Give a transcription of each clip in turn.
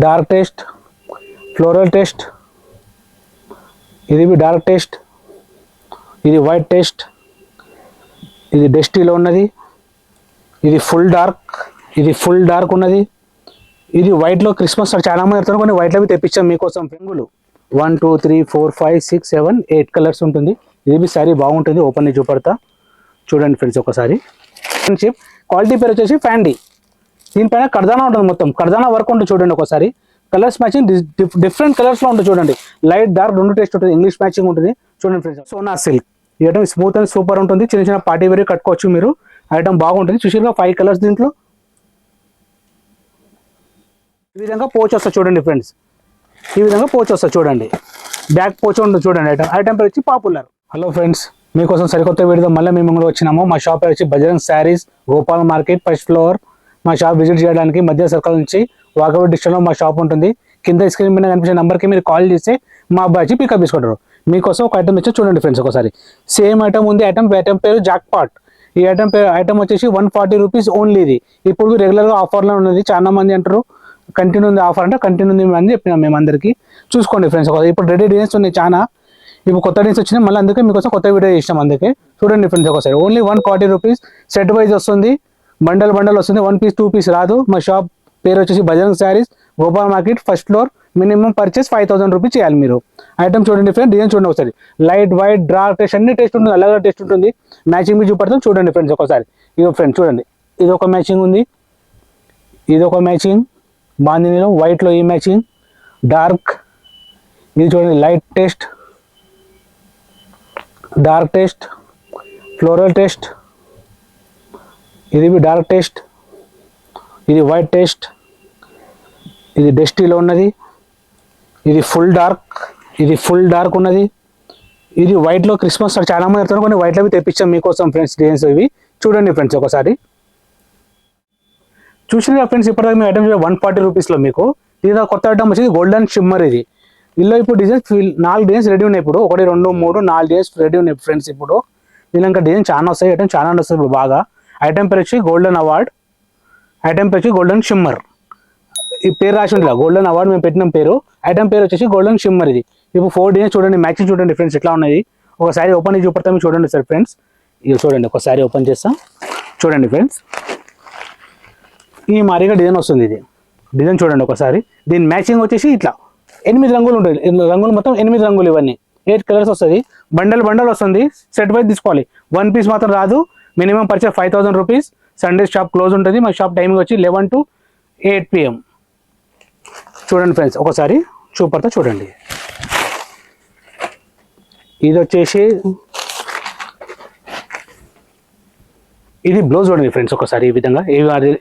Dark taste, floral taste, ఇది dark taste, ఇది white taste, ఇది డస్టీలో ఉన్నది, ఇది ఫుల్ డార్క్ ఉన్నది, ఇది వైట్లో క్రిస్మస్ చాలా మంది చెప్తారు, కొన్ని వైట్లో తెప్పించాం మీకోసం. రంగులు 1 2 3 4 5 6 7 8 కలర్స్ ఉంటుంది. ఇది సారీ బాగుంటుంది, ఓపెన్ చూపడతా చూడండి ఫ్రెండ్స్ ఒకసారి. ఫ్రెండ్షిప్ క్వాలిటీ పేరు వచ్చేసి ఫ్యాండీ. దీనిపైన కర్దానా ఉంటుంది, మొత్తం కర్దానా వర్క్ ఉంటుంది చూడండి ఒకసారి. కలర్స్ మ్యాచింగ్ డిఫరెంట్ కలర్స్లో ఉంటుంది చూడండి. లైట్ డార్క్ రెండు టేస్ట్ ఉంటుంది, ఇంగ్లీష్ మ్యాచింగ్ ఉంటుంది చూడండి ఫ్రెండ్స్. సోనా సిల్క్ ఈ ఐటమ్ స్మూత్ అండ్ సూపర్ ఉంటుంది. చిన్న చిన్న పార్టీ వేర్ కట్టుకోవచ్చు మీరు. ఐటమ్ బాగుంటుంది. చూసిగా 5 కలర్స్ దీంట్లో. ఈ విధంగా పోచ్ వస్తుంది చూడండి ఫ్రెండ్స్. ఈ విధంగా పోచ్ వస్తుంది చూడండి. బ్యాక్ పోచ్ ఉంటుంది చూడండి. ఐటమ్ పేరు వచ్చి పాపులర్. హలో ఫ్రెండ్స్, మీకోసం సరికొత్త వీడియో మళ్ళీ మేము ముందు వచ్చినాము. మా షాప్ పేరు వచ్చి Bajrang saris, Gopal market, first floor. మా షాప్ విజిట్ చేయడానికి మధ్య సర్కిల్ నుంచి వాకబుల్ డిస్టెన్స్ లో మా షాప్ ఉంటుంది. కింద స్క్రీన్ మీద కనిపించే నెంబర్కి మీరు కాల్ చేస్తే మా అబ్బాయి వచ్చి పికప్ తీసుకుంటారు. మీకోసం ఒక ఐటమ్ ఇచ్చి చూడండి ఫ్రెండ్స్ ఒకసారి. సేమ్ ఐటమ్ ఉంది. ఐటమ్ పేరు జాక్ పాట్. ఈ ఐటమ్ వచ్చేసి 140 రూపీస్ ఓన్లీ. ఇది ఇప్పుడు రెగ్యులర్గా ఆఫర్లో ఉన్నది. చాలా మంది అంటారు కంటిన్యూ ఉంది ఆఫర్, అంటే కంటిన్యూ ఉంది అని చెప్పినాం మేము అందరికీ. చూసుకోండి ఫ్రెండ్స్ ఒకసారి. ఇప్పుడు రెడీ డిజైన్స్ ఉన్నాయి చాలా. ఇప్పుడు కొత్త డిజైన్స్ వచ్చినాయి మళ్ళీ, అందుకే మీకోసం కొత్త వీడియో చేసినాం. అందుకే చూడండి ఫ్రెండ్స్ ఒకసారి. Only 140 rupees. సెట్ వైజ్ వస్తుంది, బండల్ వస్తుంది. 1 పీస్ 2 పీస్ రాదు. మా షాప్ పేరు వచ్చేసి Bajrang saris, Gopal market, first floor. Minimum purchase 5000 rupees చేయాలి మీరు. ఐటమ్ చూడండి ఫ్రెండ్స్. డిజైన్ చూడండి ఒకసారి. లైట్ వైట్ డార్క్ టేస్ట్ అన్ని టేస్ట్ ఉంటుంది, అలాగే టేస్ట్ ఉంటుంది. మ్యాచింగ్ మీ చూపడతాం చూడండి ఫ్రెండ్స్ ఒకసారి. ఇదో ఫ్రెండ్స్ చూడండి, ఇది ఒక మ్యాచింగ్ ఉంది, ఇది ఒక మ్యాచింగ్. బాందినీలో వైట్లో ఈ మ్యాచింగ్ డార్క్. ఇది చూడండి light taste, dark taste, floral taste, ఇది డార్క్ టేస్ట్, ఇది వైట్ టేస్ట్, ఇది డస్టీలో ఉన్నది, ఇది ఫుల్ డార్క్ ఉన్నది, ఇది వైట్లో క్రిస్మస్ చాలా మంది చెప్తారు, కొన్ని వైట్లో తెప్పించాం మీకోసం ఫ్రెండ్స్. డిజైన్స్ ఇవి చూడండి ఫ్రెండ్స్ ఒకసారి. చూసిన ఫ్రెండ్స్ ఇప్పటిదాకా మీ ఐటమ్ 140 రూపీస్లో మీకు. ఇది కొత్త ఐటమ్ వచ్చేది గోల్డెన్ షిమ్మర్. ఇది ఇందులో ఇప్పుడు డిజైన్స్ 4 డిజైన్స్ రెడీ ఉన్నాయి. ఇప్పుడు 1 2 3 4 డిజైన్స్ రెడీ ఉన్నాయి ఫ్రెండ్స్. ఇప్పుడు దీని ఇంకా డిజైన్ చాలా వస్తాయి, ఐటమ్ చాలా వస్తాయి ఇప్పుడు బాగా. ఐటమ్ పేరు వచ్చి గోల్డెన్ అవార్డ్. ఐటమ్ పేరు వచ్చి గోల్డెన్ షిమ్మర్. ఈ పేరు రాసి ఉంటుంది గోల్డెన్ అవార్డ్ మేము పెట్టిన పేరు. ఐటమ్ పేరు వచ్చేసి గోల్డెన్ షిమ్మర్. ఇది ఇప్పుడు 4 డిజైన్స్ చూడండి, మ్యాచింగ్ చూడండి ఫ్రెండ్స్ ఎట్లా ఉన్నాయి. ఒకసారి ఓపెన్ చేసి చూపెడతాం చూడండి సార్ ఫ్రెండ్స్. ఇది చూడండి ఒకసారి ఓపెన్ చేస్తాం చూడండి ఫ్రెండ్స్. ఈ మాదిరిగా డిజైన్ వస్తుంది. ఇది డిజైన్ చూడండి ఒకసారి. దీని మ్యాచింగ్ వచ్చేసి ఇట్లా 8 రంగులు ఉంటాయి. రంగులు మొత్తం 8 రంగులు, ఇవన్నీ 8 కలర్స్ వస్తుంది. బండల్ వస్తుంది. సెట్ వైజ్ తీసుకోవాలి. 1 పీస్ మాత్రం రాదు. Minimum purchase 5000 rupees. Sunday shop close ఉంటుంది. మా షాప్ టైమింగ్ వచ్చి 11 to 8 PM. చూడండి ఫ్రెండ్స్ ఒకసారి చూపడతా చూడండి. ఇది వచ్చేసి ఇది బ్లౌజ్ చూడండి ఫ్రెండ్స్ ఒకసారి. ఈ విధంగా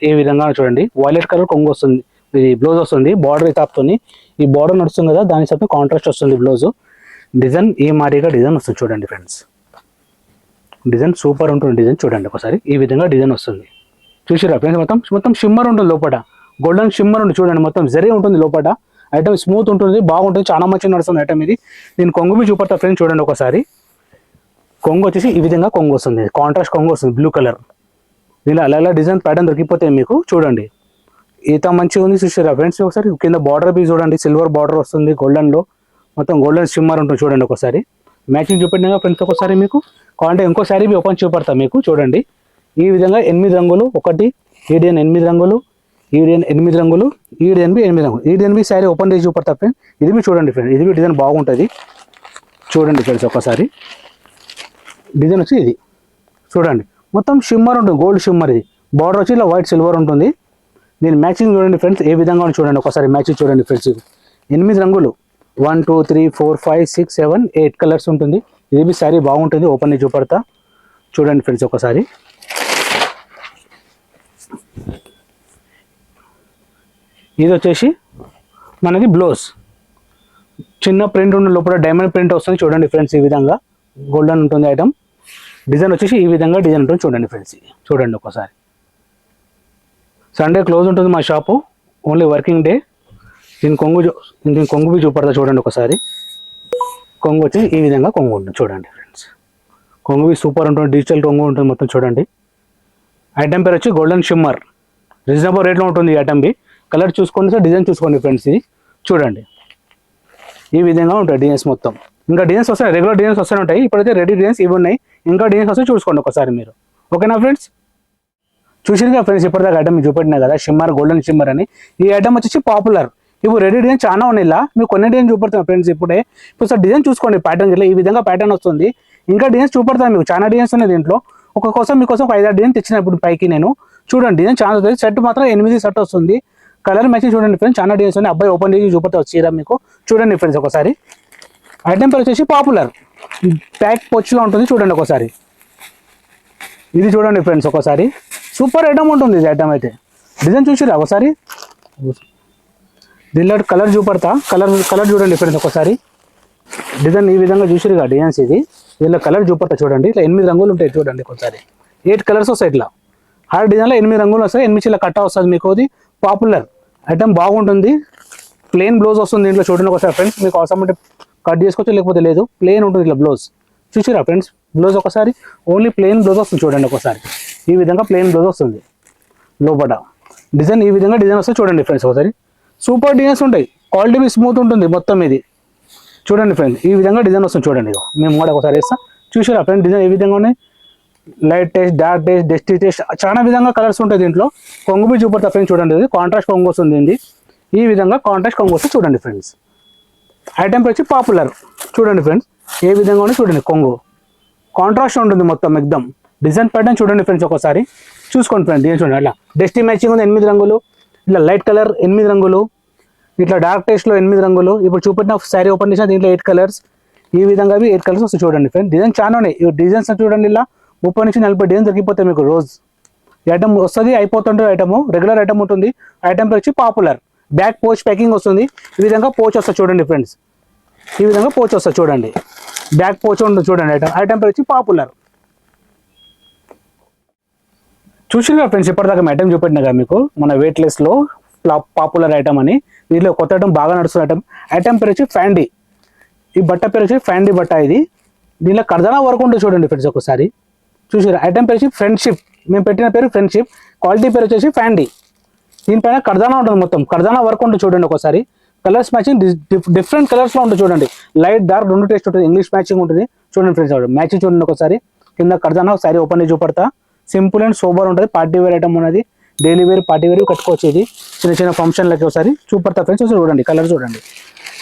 ఏ విధంగా చూడండి. వైలెట్ కలర్ కొంగు వస్తుంది. ఇది బ్లౌజ్ వస్తుంది. బార్డర్ తాపుతుంది. ఈ బార్డర్ నడుస్తుంది కదా, దాని સાથે కాంట్రాస్ట్ వస్తుంది బ్లౌజ్. డిజైన్ ఈ మాదిరిగా డిజైన్ వస్తుంది చూడండి ఫ్రెండ్స్. డిజైన్ సూపర్ ఉంటుంది. డిజైన్ చూడండి ఒకసారి. ఈ విధంగా డిజైన్ వస్తుంది. చూసిరా ఫ్రెండ్స్. మొత్తం షిమ్మర్ ఉంటుంది లోపల. గోల్డెన్ షిమ్మర్ ఉంటుంది చూడండి. మొత్తం జరీ ఉంటుంది లోపల. ఐటమ్ స్మూత్ ఉంటుంది, బాగుంటుంది, చాలా మంచిగా నడుస్తుంది ఐటమ్ ఇది. నేను కొంగు మీ చూపడతా ఫ్రెండ్స్ చూడండి ఒకసారి. కొంగు వచ్చేసి ఈ విధంగా కొంగు వస్తుంది. కాంట్రాస్ట్ కొంగు వస్తుంది బ్లూ కలర్. ఇలా అలా డిజైన్ ప్యాటర్న్ దొరికిపోతే మీకు చూడండి. ఇంత మంచిగా ఉంది చూసారా ఫ్రెండ్స్ ఒకసారి. కింద బార్డర్ పీస్ చూడండి, సిల్వర్ బార్డర్ వస్తుంది గోల్డెన్లో. మొత్తం గోల్డెన్ షిమ్మర్ ఉంటుంది చూడండి ఒకసారి. మ్యాచింగ్ చూపెట్టినా ఫ్రెండ్స్ ఒకసారి మీకు కావాలంటే ఇంకోసారి ఓపెన్ చూపెడతా మీకు చూడండి. ఈ విధంగా 8 రంగులు. ఒకటి ఈ డిజైన్ 8 రంగులు, ఈ డిజైన్ 8 రంగులు, ఈ డిజైన్ 8 రంగులు. ఈ డిజైన్ శారీ ఓపెన్ చేసి చూపెడతా ఫ్రెండ్. ఇది మీ చూడండి ఫ్రెండ్. ఇది డిజైన్ బాగుంటుంది చూడండి ఫ్రెండ్స్ ఒకసారి. డిజైన్ వచ్చి ఇది చూడండి. మొత్తం షిమ్మర్ ఉంటుంది, గోల్డ్ షిమ్మర్. ఇది బార్డర్ వచ్చి ఇలా వైట్ సిల్వర్ ఉంటుంది. దీని మ్యాచింగ్ చూడండి ఫ్రెండ్స్ ఏ విధంగా చూడండి ఒకసారి. మ్యాచింగ్ చూడండి ఫ్రెండ్స్. 8 రంగులు 1 2 3 4 5 6 7 8 కలర్స్ ఉంటుంది. ఇది మీ శారీ బాగుంటుంది. ఓపెన్ చేసి చూపెడతా చూడండి ఫ్రెండ్స్ ఒకసారి. ఇది వచ్చేసి మనకి బ్లౌజ్. చిన్న ప్రింట్ ఉన్న లోపల డైమండ్ ప్రింట్ వస్తుంది చూడండి ఫ్రెండ్స్. ఈ విధంగా గోల్డెన్ ఉంటుంది ఐటమ్. డిజైన్ వచ్చేసి ఈ విధంగా డిజైన్ ఉంటుంది చూడండి ఫ్రెండ్స్. చూడండి ఒకసారి. సండే క్లోజ్ ఉంటుంది మా షాపు, ఓన్లీ వర్కింగ్ డే. దీని కొంగు చూపడతా చూడండి ఒకసారి. కొంగు వచ్చి ఈ విధంగా కొంగు ఉంటుంది చూడండి ఫ్రెండ్స్. కొంగు సూపర్ ఉంటుంది, డిజిటల్ కొంగు ఉంటుంది మొత్తం చూడండి. ఐటమ్ పేరు వచ్చి గోల్డెన్ షిమ్మర్. రీజనబుల్ రేట్లో ఉంటుంది ఈ ఐటమ్ బి. కలర్ చూసుకోండి సార్, డిజైన్ చూసుకోండి ఫ్రెండ్స్. ఇది చూడండి ఈ విధంగా ఉంటాయి డిజైన్స్ మొత్తం. ఇంకా డిజైన్స్ వస్తాయి, రెగ్యులర్ డిజైన్స్ వస్తూనే ఉంటాయి. ఇప్పుడైతే రెడీ డిజైన్స్ ఇవి ఉన్నాయి, ఇంకా డిజైన్స్ వస్తే చూసుకోండి ఒకసారి మీరు. ఓకేనా ఫ్రెండ్స్? చూసిరుగా ఫ్రెండ్స్, ఇప్పటిదాకా ఐటమ్ మీకు చూపెట్టినా కదా, షిమ్మర్, గోల్డెన్ షిమ్మర్ అని. ఈ ఐటమ్ వచ్చేసి పాపులర్. ఇప్పుడు రెడీ డిజైన్ చాలా ఉన్నాయి, ఇలా మీకు కొన్ని డిజైన్ చూపెడతాను ఫ్రెండ్స్. ఇప్పుడు సార్ డిజైన్ చూసుకోండి, ప్యాటర్న్ ఇట్లా ఈ విధంగా ప్యాటర్న్ వస్తుంది. ఇంకా డిజైన్స్ చూపెడతాను మీకు, చాలా డిజైన్స్ ఉన్నాయి దీంట్లో. ఒక్కొక్కసం మీకోసం 5-6 డిజైన్ తెచ్చిన ఇప్పుడు పైకి నేను. చూడండి డిజైన్ చాలా వస్తుంది. సెట్ మాత్రం 8 సెట్ వస్తుంది. కలర్ మ్యాచింగ్ చూడండి ఫ్రెండ్స్, చాలా డిజైన్స్ ఉన్నాయి. అబ్బాయి ఓపెన్ చేసి చూపెడతా చీర మీకు. చూడండి ఫ్రెండ్స్ ఒకసారి. ఐటమ్ పేరు వచ్చేసి పాపులర్, ప్యాక్ పొచ్చులో ఉంటుంది. చూడండి ఒకసారి, ఇది చూడండి ఫ్రెండ్స్ ఒకసారి. సూపర్ ఐటమ్ ఉంటుంది ఇది ఐటమ్ అయితే. డిజైన్ చూసిరా ఒకసారి, దీనిలో కలర్ చూపెడతా. కలర్ చూడండి ఫ్రెండ్స్ ఒకసారి. డిజైన్ ఈ విధంగా చూసిరుగా డిజైన్స్. ఇది దీనిలో కలర్ చూపెడతా చూడండి. ఇట్లా 8 రంగులు ఉంటాయి చూడండి ఒకసారి. 8 కలర్స్ వస్తాయి ఇట్లా. ఆ డిజైన్లో 8 రంగులు వస్తాయి. 8 చీల కట్ట వస్తుంది మీకు. అది పాపులర్ ఐటమ్, బాగుంటుంది. ప్లెయిన్ బ్లౌజ్ వస్తుంది దీంట్లో. చూడండి ఒకసారి ఫ్రెండ్స్, మీకు అవసరం అంటే కట్ చేసుకోవచ్చు, లేకపోతే లేదు. ప్లెయిన్ ఉంటుంది ఇట్లా బ్లౌజ్. చూసిరా ఫ్రెండ్స్ బ్లౌజ్ ఒకసారి, ఓన్లీ ప్లెయిన్ బ్లౌజ్ వస్తుంది. చూడండి ఒకసారి, ఈ విధంగా ప్లెయిన్ బ్లౌజ్ వస్తుంది. లోపల డిజైన్ ఈ విధంగా డిజైన్ వస్తుంది. చూడండి ఫ్రెండ్స్ ఒకసారి. సూపర్ డిజైన్స్ ఉంటాయి, క్వాలిటీ స్మూత్ ఉంటుంది మొత్తం ఇది. చూడండి ఫ్రెండ్స్, ఈ విధంగా డిజైన్ వస్తుంది. చూడండి మేము కూడా ఒకసారి వేస్తాం. చూసిరా ఫ్రెండ్స్ డిజైన్ ఈ విధంగా ఉన్నాయి. Light taste, dark taste, dusty taste, చాలా విధంగా కలర్స్ ఉంటాయి దీంట్లో. కొంగు బి చూపెడతా ఫ్రెండ్స్. చూడండి కాంట్రాస్ట్ కొంగు వస్తుంది ఇది. ఈ విధంగా కాంట్రాస్ట్ కొంగు వస్తుంది. చూడండి ఫ్రెండ్స్. ఐటమ్ వచ్చి పాపులర్. చూడండి ఫ్రెండ్స్ ఏ విధంగా ఉంది. చూడండి కొంగు కాంట్రాస్ట్ ఉంటుంది మొత్తం ఎక్దమ్. డిజైన్ ప్యాటర్న్ చూడండి ఫ్రెండ్స్ ఒకసారి. చూసుకోండి ఫ్రెండ్స్ డిజైన్ చూడండి. అట్లా డస్టీ మ్యాచింగ్ ఉంది 8 రంగులు. ఇట్లా లైట్ కలర్ 8 రంగులు. ఇట్లా డార్క్ టేస్ట్లో 8 రంగులు. ఇప్పుడు చూపెట్టిన శారీ ఓపెన్ చేసిన దీంట్లో 8 కలర్స్. ఈ విధంగా 8 కలర్స్ వస్తాయి. చూడండి ఫ్రెండ్స్ డిజైన్ చాలా ఉన్నాయి. ఈ డిజైన్స్ చూడండి, ఇలా 30 నుంచి 40 డిజైన్ దొరికిపోతాయి మీకు రోజు. ఐటమ్ వస్తుంది, అయిపోతుంటుంది ఐటమ్. రెగ్యులర్ ఐటమ్ ఉంటుంది. ఐటమ్ వచ్చి పాపులర్. బ్యాక్ పోచ్ ప్యాకింగ్ వస్తుంది. ఈ విధంగా పోచ్ వస్తుంది. చూడండి ఫ్రెండ్స్, ఈ విధంగా పోచ్ వస్తుంది. చూడండి బ్యాక్ పోచ్ ఉంటుంది. చూడండి ఐటమ్ వచ్చి పాపులర్. చూసినా ఫ్రెండ్స్, ఇప్పటిదాకా ఐటమ్ చూపెట్టినా కదా మీకు, మన వెయిట్లెస్లో పాపులర్ ఐటమ్ అని. దీంట్లో కొత్త ఐటమ్ బాగా నడుస్తున్న ఐటమ్ పేరు వచ్చి ఫ్యాండీ. ఈ బట్ట పేరు వచ్చి ఫ్యాండీ బట్ట. ఇది దీనిలో కర్దనా వర్క్ ఉంటుంది. చూడండి ఫ్రెండ్స్ ఒకసారి. చూసారా ఐటమ్ పేరు వచ్చి ఫ్రెండ్షిప్. మేము పెట్టిన పేరు ఫ్రెండ్షిప్. క్వాలిటీ పేరు వచ్చేసి ఫ్యాండీ. దీనిపైన కర్దానా ఉంటుంది మొత్తం. కర్దానా వర్క్ ఉంటుంది. చూడండి ఒకసారి. కలర్స్ మ్యాచింగ్ డిఫరెంట్ కలర్స్లో ఉంటుంది. చూడండి లైట్ డార్క్ 2 టేస్ట్ ఉంటుంది. ఇంగ్లీష్ మ్యాచింగ్ ఉంటుంది. చూడండి ఫ్రెండ్స్ మ్యాచింగ్ చూడండి ఒకసారి. కింద కర్దానా శారీ ఓపెన్ చేసి చూపడతా. సింపుల్ అండ్ సోబర్ ఉంటుంది. పార్టీ వేర్ ఐటమ్ ఉన్నది. డైలీ వేర్, పార్టీ వేర్ కట్టుకోవచ్చు. ఇది చిన్న చిన్న ఫంక్షన్లకి ఒకసారి చూపడతా ఫ్రెండ్స్. చూడండి కలర్ చూడండి.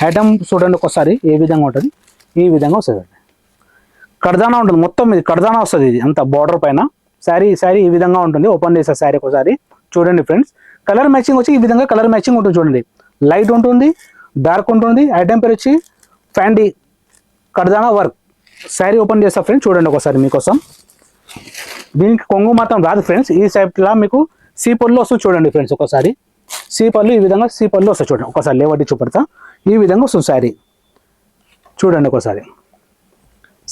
ఐటమ్ చూడండి ఒకసారి ఏ విధంగా ఉంటుంది. ఈ విధంగా వస్తుంది. కర్దానా ఉంటుంది మొత్తం. ఇది కర్దానా వస్తుంది. ఇది అంత బార్డర్ పైన శారీ ఈ విధంగా ఉంటుంది. ఓపెన్ చేసే శారీ ఒకసారి చూడండి ఫ్రెండ్స్. కలర్ మ్యాచింగ్ వచ్చి ఈ విధంగా కలర్ మ్యాచింగ్ ఉంటుంది. చూడండి లైట్ ఉంటుంది, డార్క్ ఉంటుంది. ఐటమ్ పేరు వచ్చి ఫ్యాండీ కర్దానా వర్క్. శారీ ఓపెన్ చేస్తా ఫ్రెండ్స్. చూడండి ఒకసారి మీకోసం. దీనికి కొంగు మాత్రం రాదు ఫ్రెండ్స్. ఈ సైడ్లా మీకు సీ పళ్ళు వస్తుంది. చూడండి ఫ్రెండ్స్ ఒకసారి. సీ పళ్ళు ఈ విధంగా సీ పళ్ళు వస్తుంది. చూడండి ఒకసారి లేవట్టి చూపెడతా. ఈ విధంగా వస్తుంది శారీ. చూడండి ఒకసారి.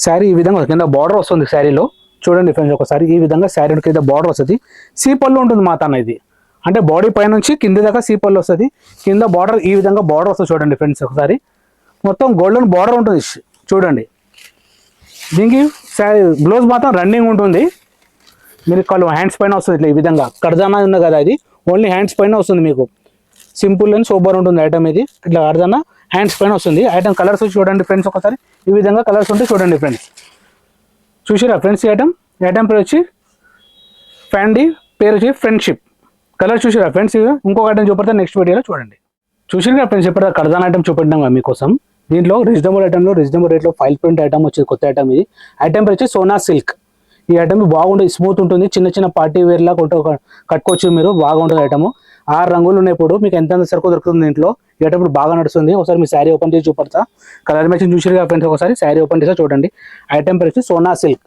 శారీ ఈ విధంగా కింద బార్డర్ వస్తుంది శారీలో. చూడండి ఫ్రెండ్స్ ఒకసారి. ఈ విధంగా శారీ కింద బార్డర్ వస్తుంది. సీ పళ్ళు ఉంటుంది మాతన్న. ఇది అంటే బాడీ పై నుంచి కింద దాకా సీ పళ్ళు వస్తుంది. కింద బార్డర్ ఈ విధంగా బార్డర్ వస్తుంది. చూడండి ఫ్రెండ్స్ ఒకసారి. మొత్తం గోల్డెన్ బార్డర్ ఉంటుంది. చూడండి దీనికి బ్లౌజ్ మాత్రం రన్నింగ్ ఉంటుంది. మీరు కాళ్ళు హ్యాండ్స్ పైన వస్తుంది. ఇట్లా ఈ విధంగా కర్దానా ఉంది కదా, ఇది ఓన్లీ హ్యాండ్స్ పైన వస్తుంది మీకు. సింపుల్ అండ్ సూపర్ ఉంటుంది ఐటమ్ ఇది. ఇట్లా కర్దానా హ్యాండ్స్ పైన వస్తుంది. ఐటమ్ కలర్స్ చూడండి ఫ్రెండ్స్ ఒకసారి. ఈ విధంగా కలర్స్ ఉంటాయి. చూడండి ఫ్రెండ్స్. చూసిరా ఫ్రెండ్స్ ఈ ఐటమ్ పేరు వచ్చి ఫ్యాండీ, పేరు వచ్చి ఫ్రెండ్షిప్. కలర్ చూసిరా ఫ్రెండ్స్. ఇంకొక ఐటమ్ చూపెడతా నెక్స్ట్ వీడియోలో చూడండి. చూసిరా ఫ్రెండ్స్ ఇప్పుడు కర్దానా ఐటమ్ చూపెట్టాం కదా మీకోసం. దీంట్లో రీజనబుల్ ఐటమ్లో రీజనబుల్ రేట్లో ఫైల్ ప్రింట్ ఐటమ్ వచ్చేది కొత్త ఐటమ్ ఇది. ఐటమ్ పేరు వచ్చి సోనా సిల్క్. ఈ ఐటమ్ బాగుంటుంది, స్మూత్ ఉంటుంది. చిన్న చిన్న పార్టీ వేర్లా కట్టుకోవచ్చు మీరు. బాగుంటుంది ఐటమ్. 6 రంగులు ఉన్నాయి. ఇప్పుడు మీకు ఎంత సరుకు దొరుకుతుంది దీంట్లో. ఈ ఐటమ్ ఇప్పుడు బాగా నడుస్తుంది. ఒకసారి మీ శారీ ఓపెన్ చేసి చూపడతా. కలర్ మ్యాచింగ్ చూసిరుగా ఫ్రెండ్స్ ఒకసారి. శారీ ఓపెన్ చేసా చూడండి. ఐటమ్ పేరు వచ్చి సోనా సిల్క్.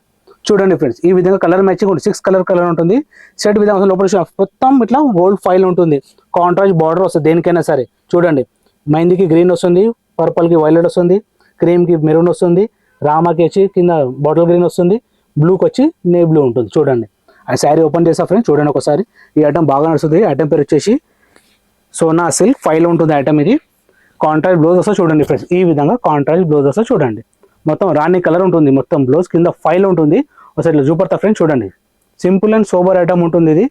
చూడండి ఫ్రెండ్స్ ఈ విధంగా కలర్ మ్యాచింగ్ ఉంటుంది. 6 కలర్ ఉంటుంది. సెట్ విధంగా లోపల మొత్తం ఇట్లా గోల్డ్ ఫైల్ ఉంటుంది. కాంట్రాస్ట్ బార్డర్ వస్తుంది దేనికైనా సరే. చూడండి మైందికి గ్రీన్ వస్తుంది, పర్పల్కి వైలెట్ వస్తుంది, క్రీమ్కి మెరూన్ వస్తుంది, రామాకి వచ్చి కింద బాటిల్ గ్రీన్ వస్తుంది, బ్లూకి వచ్చి నే బ్లూ ఉంటుంది. చూడండి ఆ శారీ ఓపెన్ చేసా ఫ్రెండ్స్. చూడండి ఒకసారి. ఈ ఐటమ్ బాగా నడుస్తుంది. ఐటమ్ పేరు వచ్చేసి సోనా సిల్క్. ఫైల్ ఉంటుంది ఐటమ్ ఇది. కాంట్రాస్ట్ బ్లౌజ్ వస్తుంది. చూడండి ఫ్రెండ్స్ ఈ విధంగా కాంట్రాస్ట్ బ్లౌజ్ వస్తుంది. చూడండి మొత్తం రాణి కలర్ ఉంటుంది. మొత్తం బ్లౌజ్ కింద ఫైల్ ఉంటుంది. ఒకసారి ఇట్లా చూపడతా ఫ్రెండ్స్. చూడండి సింపుల్ అండ్ సోబర్ ఐటమ్ ఉంటుంది ఇది.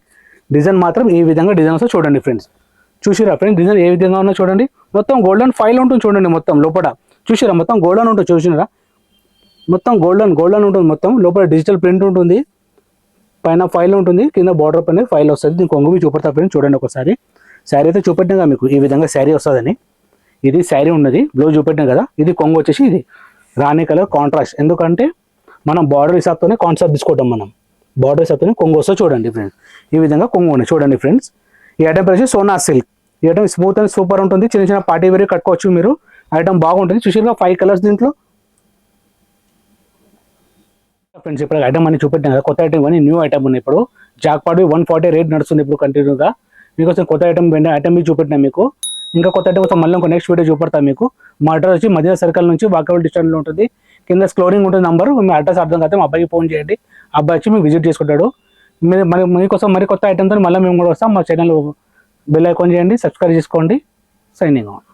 డిజైన్ మాత్రం ఈ విధంగా డిజైన్ వస్తుంది. చూడండి ఫ్రెండ్స్. చూసిరా ఫ్రెండ్స్ డిజైన్ ఏ విధంగా ఉన్నా చూడండి, మొత్తం గోల్డెన్ ఫైల్ ఉంటుంది చూడండి, మొత్తం లోపల చూసిరా మొత్తం గోల్డెన్ ఉంటుంది చూసిరా, మొత్తం గోల్డెన్ ఉంటుంది, మొత్తం లోపల డిజిటల్ ప్రింట్ ఉంటుంది, పైన ఫైల్ ఉంటుంది, కింద బార్డర్ పైన ఫైల్ వస్తుంది. దీనికి కొంగు మీ చూపెడతా ఫ్రెండ్స్ చూడండి ఒకసారి. శారీ అయితే చూపెట్టినా మీకు ఈ విధంగా శారీ వస్తుందని. ఇది శారీ ఉన్నది, బ్లౌజ్ చూపెట్టినా కదా. ఇది కొంగు వచ్చేసి ఇది రాణి కలర్ కాంట్రాస్ట్, ఎందుకంటే మనం బార్డర్ హిసాబ్తోనే కాన్సెప్ట్ తీసుకుంటాం, మనం బార్డర్ హిసాబ్తోనే కొంగు వస్తుంది చూడండి ఫ్రెండ్స్. ఈ విధంగా కొంగు ఉన్నాయి చూడండి ఫ్రెండ్స్. ఈ ఐటమ్ వచ్చి సోనా సిల్క్. ఈ ఐటమ్ స్మూత్ అండ్ సూపర్ ఉంటుంది, చిన్న చిన్న పార్టీ వేర్ కట్టుకోవచ్చు మీరు. ఐటమ్ బాగుంటుంది. చూసిగా 5 కలర్స్ దీంట్లో ఫ్రెండ్స్. ఇప్పుడు ఐటమ్ అని చూపెట్టాను కదా, కొత్త ఐటమ్ అని న్యూ ఐటమ్ ఉన్నాయి. ఇప్పుడు జాక్పాట్ 140 రేట్ నడుస్తుంది ఇప్పుడు కంటిన్యూగా. మీకోసం కొత్త ఐటమ్ ఐటమ్ మీకు చూపెట్టినా మీకు. ఇంకా కొత్త ఐటమ్ కోసం మళ్ళీ ఒక నెక్స్ట్ వీడియో చూపెడతా మీకు. మా అడ్రస్ వచ్చి మదీనా సర్కిల్ నుంచి వాకబుల్ డిస్టెన్స్లో ఉంటుంది. కింద స్క్రోలింగ్ ఉంటుంది నంబర్. మీ అడ్రస్ అర్థం కాకపోతే మా అబ్బాయికి ఫోన్ చేయండి, అబ్బాయి వచ్చి మీకు విజిట్ చేసుకుంటాడు. మీకోసం మరి కొత్త ఐటమ్తో మళ్ళీ మేము కూడా వస్తాం. మా ఛానల్ బెల్ ఐకాన్ చేయండి, సబ్స్క్రైబ్ చేసుకోండి. Signing on.